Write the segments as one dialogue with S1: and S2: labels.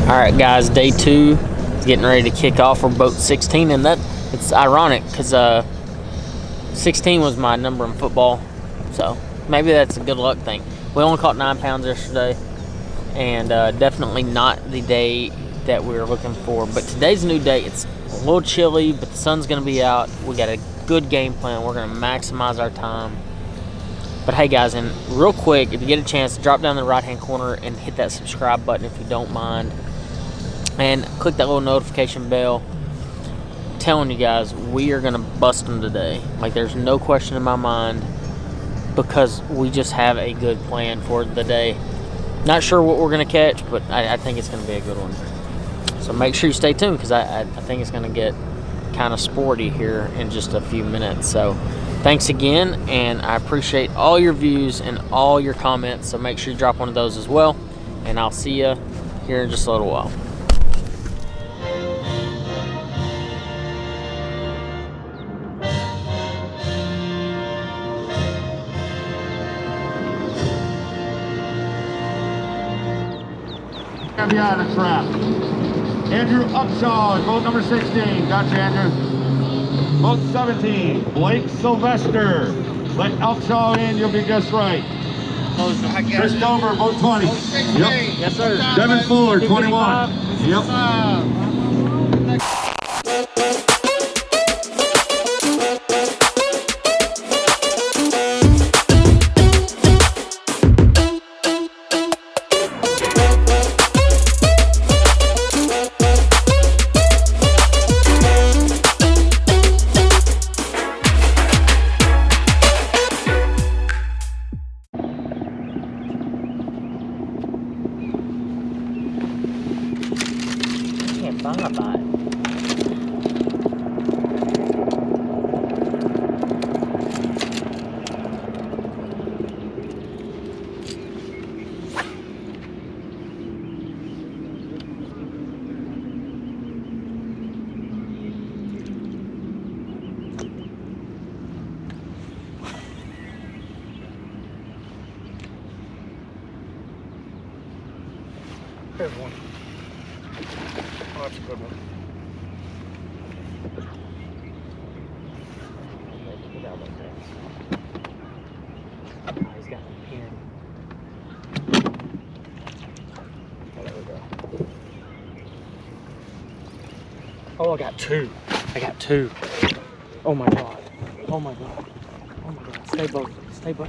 S1: Alright guys, day 2 is getting ready to kick off for boat 16, and it's ironic because 16 was my number in football, so maybe that's a good luck thing. We only caught 9 pounds yesterday, and definitely not the day that we were looking for, but today's a new day. It's a little chilly, but the sun's going to be out. We got a good game plan. We're going to maximize our time. But hey guys, and real quick, if you get a chance, drop down in the right hand corner and hit that subscribe button if you don't mind, and click that little notification bell. I'm telling you guys, we are gonna bust them today. Like, there's no question in my mind, because we just have a good plan for the day. Not sure what we're gonna catch, but I think it's gonna be a good one. So make sure you stay tuned, because I think it's gonna get kind of sporty here in just a few minutes. So thanks again, and I appreciate all your views and all your comments, so make sure you drop one of those as well, and I'll see you here in just a little while.
S2: Behind the trap. Andrew Upshaw is boat number 16. Gotcha, Andrew. Boat 17, Blake Sylvester. Let Upshaw in, you'll be just right. Chris Dover, boat 20.
S1: Yep. Yes, sir.
S2: Devin Fuller, 21. Yep.
S3: There's one. Oh, that's a good one.
S1: Oh, he's got a pin.
S3: Oh, there we go. Oh, I got two. I got two. Oh my god. Oh my god. Oh my god. Stay boat. Stay boat.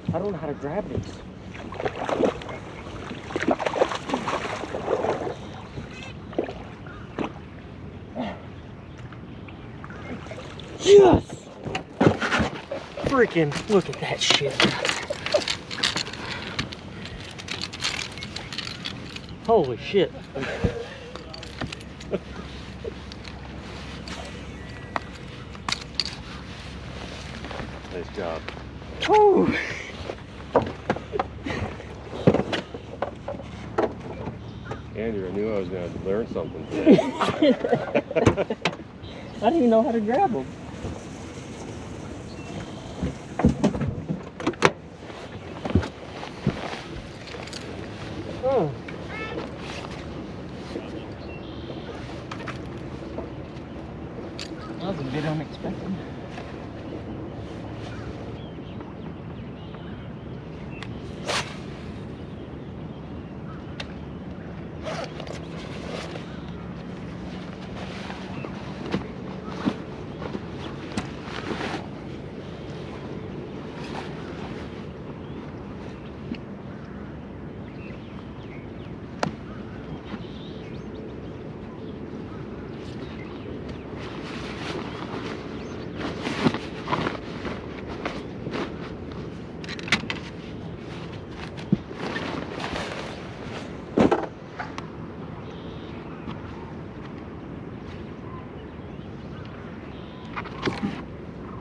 S3: I don't know how to grab these. Yes! Freaking look at that shit. Holy shit.
S2: Nice job.
S3: Woo!
S2: Andrew, I knew I was going to learn something today.
S3: I didn't even know how to grab them. Oh. That was a bit unexpected.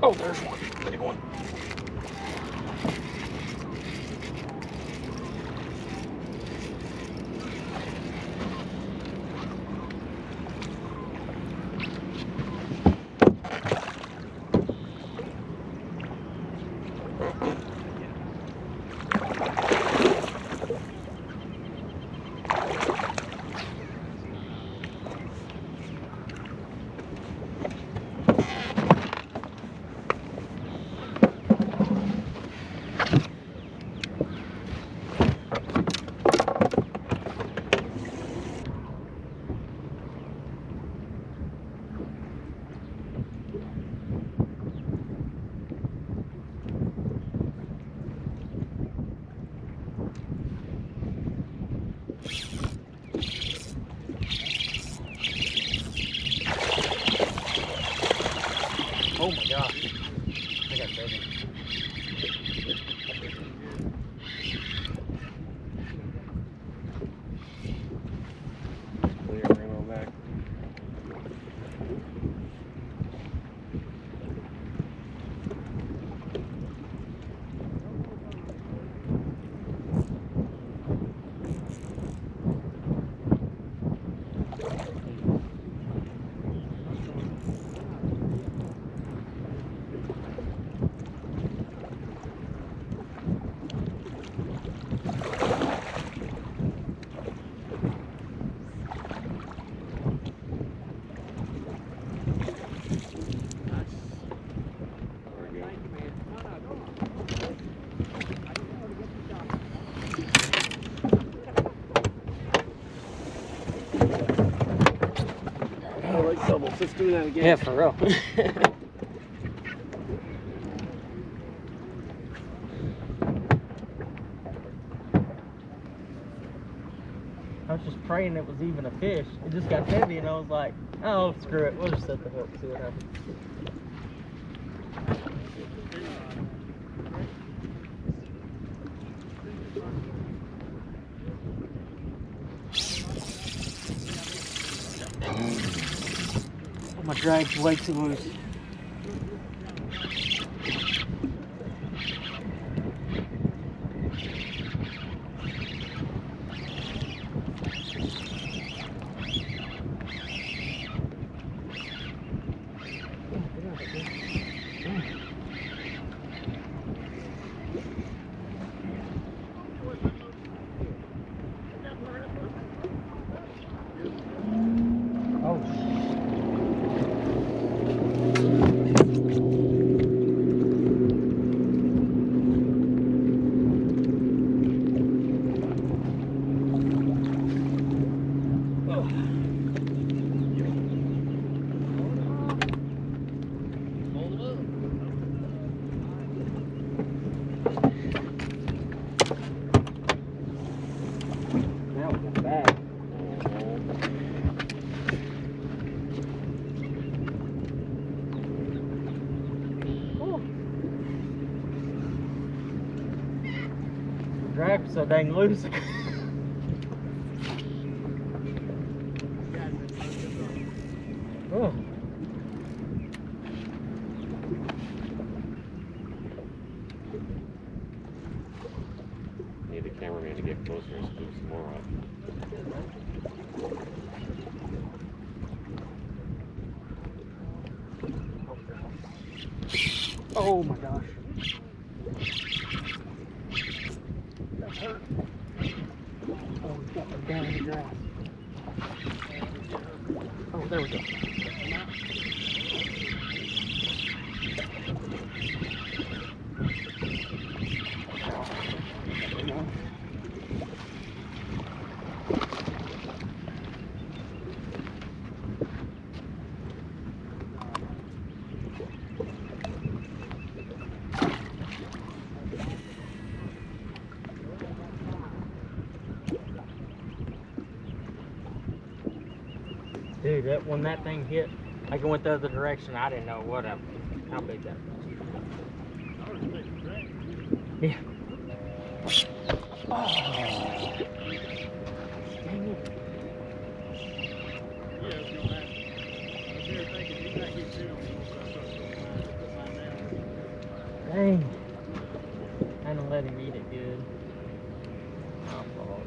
S3: Oh, there's one. Big one. gosh. I got 7.
S4: Clear, bring on back. I like doubles. Let's do that again.
S3: Yeah, for real. I was just praying it was even a fish. It just got heavy and I was like, oh, screw it. We'll just set the hook, see what happens. My drag's way too loose. Oh, that was bad. Drag was so dang loose. Oh.
S4: Need the cameraman to get closer and scoop some more up.
S3: Oh my gosh. That hurt. Oh, we got them down in the grass. Oh, there we go. Dude, when that thing hit, like it went the other direction, I didn't know how big that was. Yeah. Oh. Dang it. Dang. I didn't let him eat it good. My fault.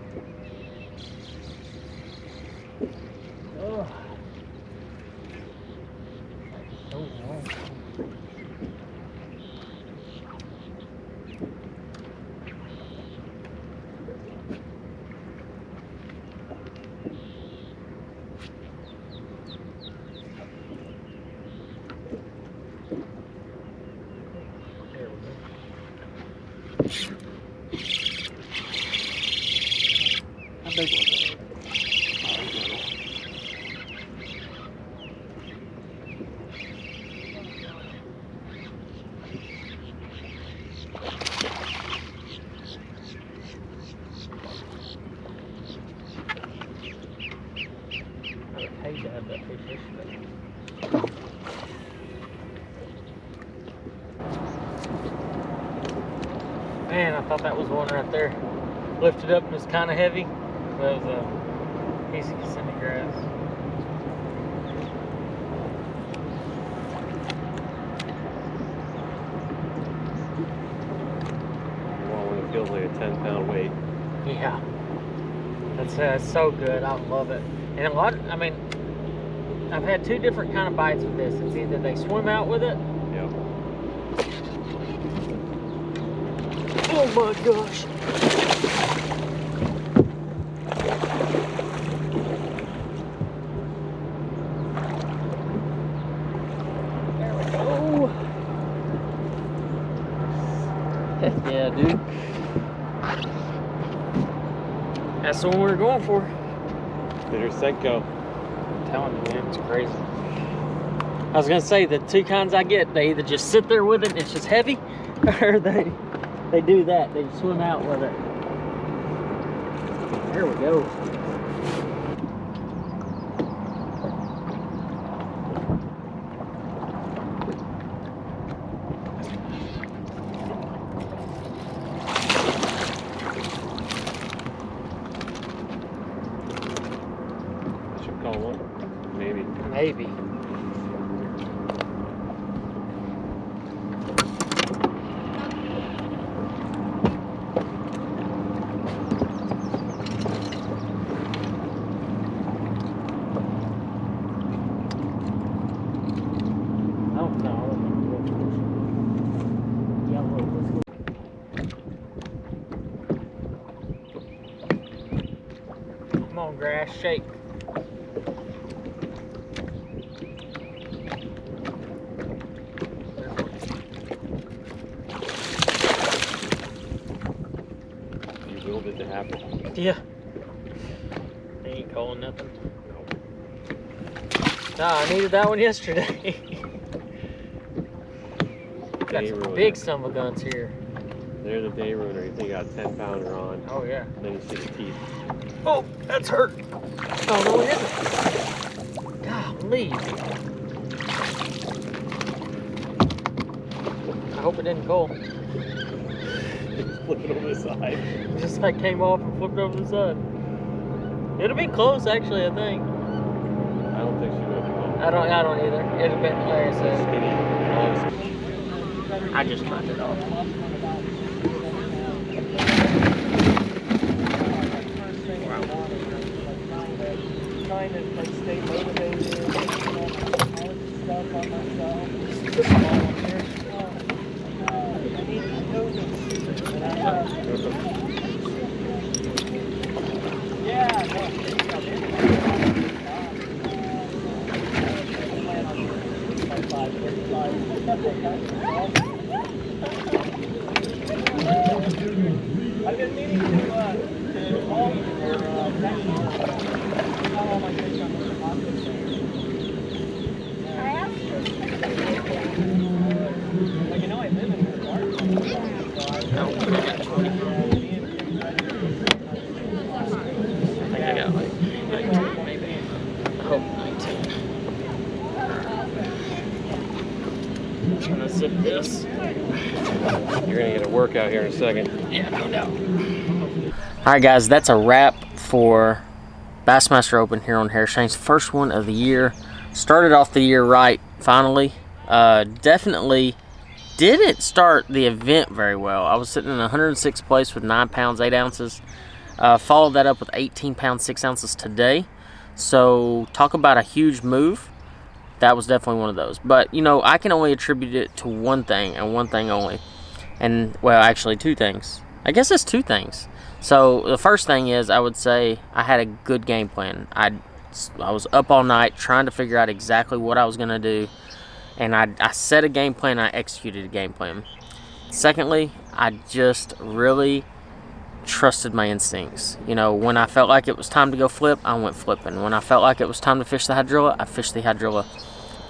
S3: Oh. So long. There we go. How big was it? I would hate to have that fish yesterday. Thought that was one right there. Lifted up and was kind of heavy. But it was a easy Kissimmee grass.
S4: Well, when it feels like a 10-pound weight.
S3: Yeah. That's so good. I love it. And a lot, I mean, I've had two different kind of bites with this. It's either they swim out with it.
S4: Yeah.
S3: Oh my gosh. There we go. Heck yeah, dude. That's the one we were going for.
S4: Bitter Senko.
S3: I'm telling you, man, it's crazy. I was gonna say the two kinds I get, they either just sit there with it and it's just heavy, or they do that. They swim out with it. There we go.
S4: Call one. Maybe.
S3: Maybe. Oh no. Yellow. Come on, grass, shake.
S4: Willed it to happen.
S3: Yeah. They ain't calling nothing. Nah, I needed that one yesterday. Got some big son of a guns here.
S4: There's a day ruiner. You think you got a 10-pounder on.
S3: Oh yeah.
S4: Then you see the teeth.
S3: Oh, that's hurt. Oh no, it isn't. Golly. I hope it didn't go.
S4: Just flip it over the side.
S3: It just like came off and flipped over the side. It'll be close actually, I think.
S4: I don't think she would have gone.
S3: I don't either. It'd have been like I said.
S4: Skinny.
S3: I just turned it off. Trying to like stay motivated, stuff on myself. I've been meaning to call you for next year. How long I think I'm going to talk this year. Like, you know, I live in the apartment. So I think I got like 19 maybe. I hope 19. I'm trying to zip this.
S4: You're going to get a workout here in a second.
S3: Yeah, no doubt.
S1: Alright guys, that's a wrap for Bassmaster Open here on Harris first one of the year. Started off the year right, finally. Definitely didn't start the event very well. I was sitting in 106th place with 9 pounds, 8 ounces. Followed that up with 18 pounds, 6 ounces today. So, talk about a huge move. That was definitely one of those. But, you know, I can only attribute it to one thing and one thing only. And, well, actually 2 things. I guess it's 2 things. So, the first thing is, I would say I had a good game plan. I was up all night trying to figure out exactly what I was going to do. And I set a game plan, I executed a game plan. Secondly, I just really trusted my instincts. You know, when I felt like it was time to go flip, I went flipping. When I felt like it was time to fish the hydrilla, I fished the hydrilla.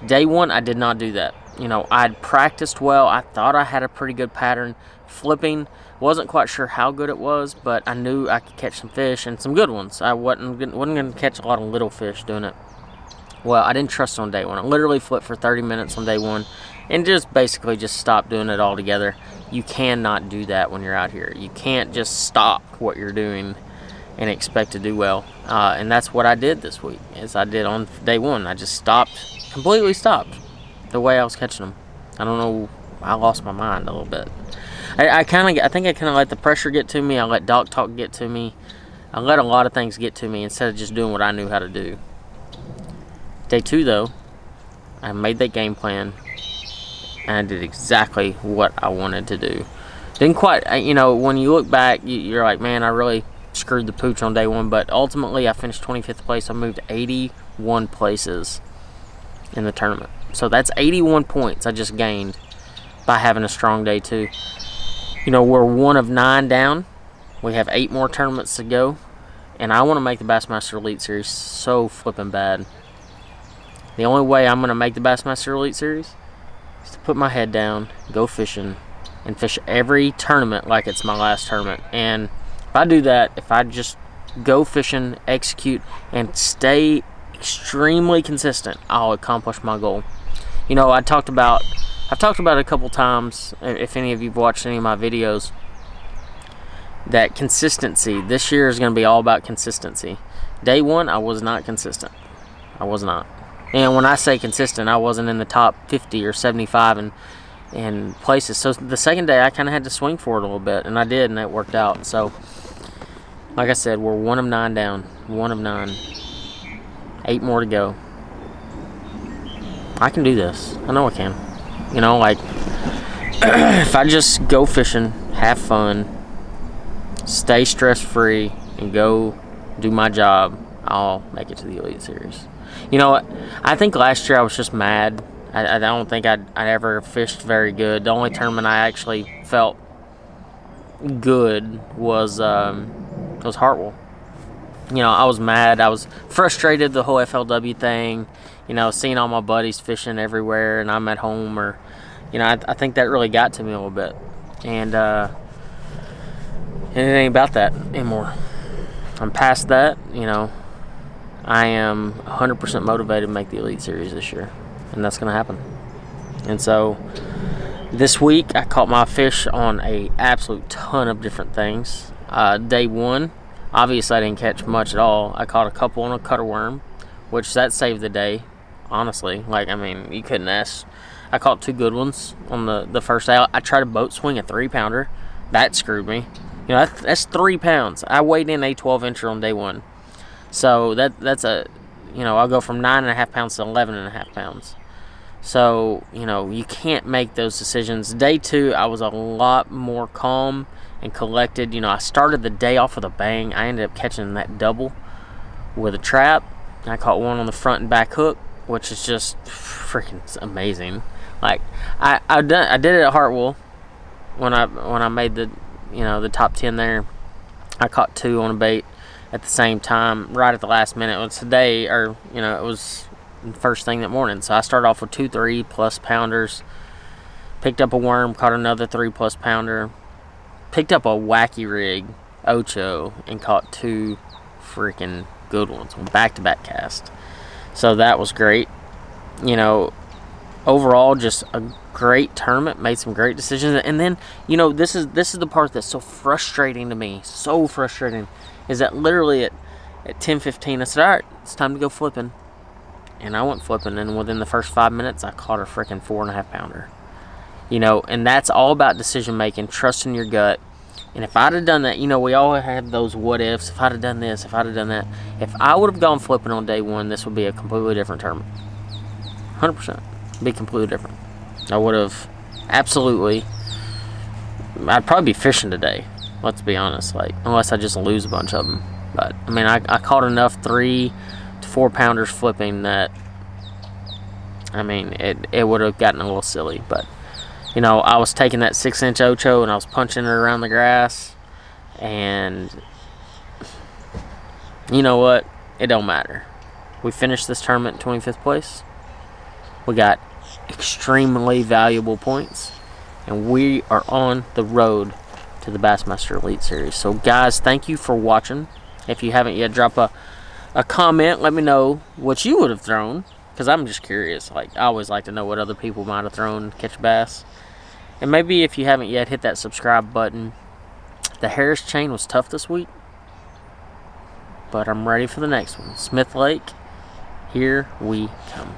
S1: Day one, I did not do that. You know, I'd practiced well. I thought I had a pretty good pattern. Flipping, wasn't quite sure how good it was, but I knew I could catch some fish and some good ones. I wasn't going to catch a lot of little fish doing it. Well, I didn't trust it on day one. I literally flipped for 30 minutes on day one and just basically just stopped doing it altogether. You cannot do that when you're out here. You can't just stop what you're doing and expect to do well. And that's what I did this week, is I did on day one. I just stopped, completely stopped the way I was catching them. I don't know, I lost my mind a little bit. I think I kind of let the pressure get to me. I let dog talk get to me. I let a lot of things get to me instead of just doing what I knew how to do. Day two, though, I made that game plan, and I did exactly what I wanted to do. Didn't quite, when you look back, you're like, man, I really screwed the pooch on day one, but ultimately I finished 25th place. I moved 81 places in the tournament. So that's 81 points I just gained by having a strong day two. We're 1 of 9 down. We have 8 more tournaments to go, and I want to make the Bassmaster Elite Series so flipping bad. The only way I'm going to make the Bassmaster Elite Series is to put my head down, go fishing, and fish every tournament like it's my last tournament. And if I do that, if I just go fishing, execute, and stay extremely consistent, I'll accomplish my goal. I've talked about it a couple times, if any of you've watched any of my videos, that consistency, this year is going to be all about consistency. Day one, I was not consistent. I was not. And when I say consistent, I wasn't in the top 50 or 75 in places. So the second day, I kind of had to swing for it a little bit, and I did, and it worked out. So, like I said, we're 1 of 9 down. 1 of 9. 8 more to go. I can do this. I know I can. If I just go fishing, have fun, stay stress-free, and go do my job, I'll make it to the Elite Series. I think last year I was just mad. I don't think I ever fished very good. The only tournament I actually felt good was Hartwell. I was mad. I was frustrated, the whole FLW thing. Seeing all my buddies fishing everywhere and I'm at home, or I think that really got to me a little bit. And it ain't about that anymore. I'm past that. I am 100% motivated to make the Elite Series this year, and that's going to happen. And so this week I caught my fish on a absolute ton of different things. Day one, obviously I didn't catch much at all. I caught a couple on a cutter worm, which that saved the day, honestly. You couldn't ask. I caught 2 good ones on the first day. I tried to boat swing a 3-pounder. That screwed me. That's 3 pounds. I weighed in a 12-incher on day one. So that's I'll go from 9.5 pounds to 11.5 pounds. So, you can't make those decisions. Day two, I was a lot more calm and collected. I started the day off with a bang. I ended up catching that double with a trap. I caught one on the front and back hook, which is just freaking amazing. I did it at Hartwell when I made the top 10 there. I caught 2 on a bait at the same time, right at the last minute. It was today, or it was the first thing that morning. So I started off with 2 3+ pounders, picked up a worm, caught another 3+ pounder, picked up a wacky rig, Ocho, and caught 2 freaking good ones on back-to-back cast. So that was great. Overall, just a great tournament. Made some great decisions, and then this is the part that's so frustrating to me. So frustrating. Is that literally at 10:15, I said, all right, it's time to go flipping. And I went flipping, and within the first 5 minutes, I caught a freaking 4.5 pounder. And that's all about decision making, trusting your gut. And if I'd have done that, we all have those what ifs. If I'd have done this, if I'd have done that. If I would have gone flipping on day one, this would be a completely different tournament. 100%. Be completely different. I would have absolutely. I'd probably be fishing today. Let's be honest, unless I just lose a bunch of them. But I caught enough 3 to 4 pounders flipping that it would have gotten a little silly. But I was taking that 6-inch Ocho and I was punching it around the grass, and you know what? It don't matter. We finished this tournament in 25th place. We got extremely valuable points, and we are on the road to the Bassmaster Elite Series. So guys, thank you for watching. If you haven't yet, drop a a comment. Let me know what you would have thrown, because I'm just curious. Like, I always like to know what other people might have thrown to catch bass. And maybe if you haven't yet, hit that subscribe button. The Harris chain was tough this week, but I'm ready for the next one. Smith Lake, here we come.